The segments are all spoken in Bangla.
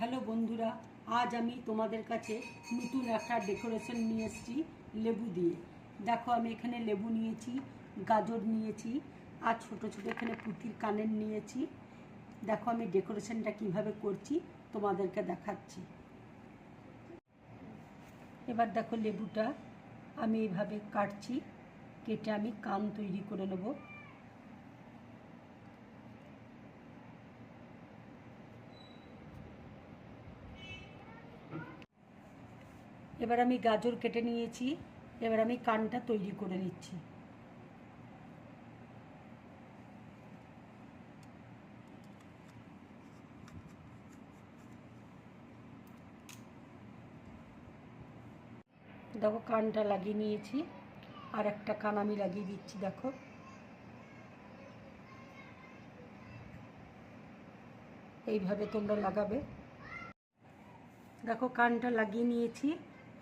হ্যালো বন্ধুরা, আজ আমি তোমাদের কাছে নতুন একটা ডেকোরেশন নিয়ে এসেছি লেবু দিয়ে। দেখো, আমি এখানে লেবু নিয়েছি, গাজর নিয়েছি, আর ছোট ছোট এখানে পুঁতির কানের নিয়েছি। দেখো আমি ডেকোরেশনটা কিভাবে করছি তোমাদেরকে দেখাচ্ছি। এবার দেখো লেবুটা আমি এইভাবে কাটছি, কেটে আমি কান তৈরি করে নেব। এবার আমি গাজর কেটে নিয়েছি, এবার আমি কানটা তৈরি করে নিচ্ছি। দেখো কানটা লাগিয়ে নিয়েছি, আর একটা কান আমি লাগিয়ে দিচ্ছি। দেখো এইভাবে তোমরা লাগাবে। দেখো কানটা লাগিয়ে নিয়েছি,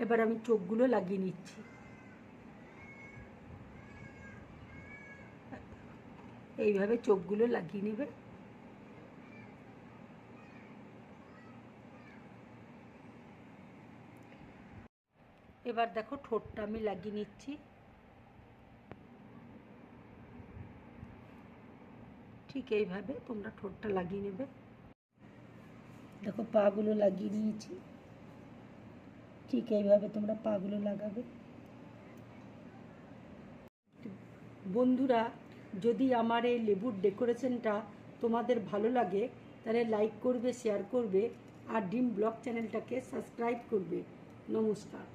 এবার আমি চোখগুলো লাগিয়ে নিচ্ছি। এইভাবে চোখগুলো লাগিয়ে নেবে। এবার দেখো ঠোঁটটা আমি লাগিয়ে নিচ্ছি। ঠিক এইভাবে তোমরা ঠোঁটটা লাগিয়ে নেবে। দেখো পাগুলো লাগিয়ে নিয়েছি, ঠিক এইভাবে তোমরা পাগুলো লাগাবে। বন্ধুরা, যদি আমার এই লেবুর ডেকোরেশনটা তোমাদের ভালো লাগে তাহলে লাইক করবে, শেয়ার করবে, আর ড্রিম ব্লগ চ্যানেলটাকে সাবস্ক্রাইব করবে। নমস্কার।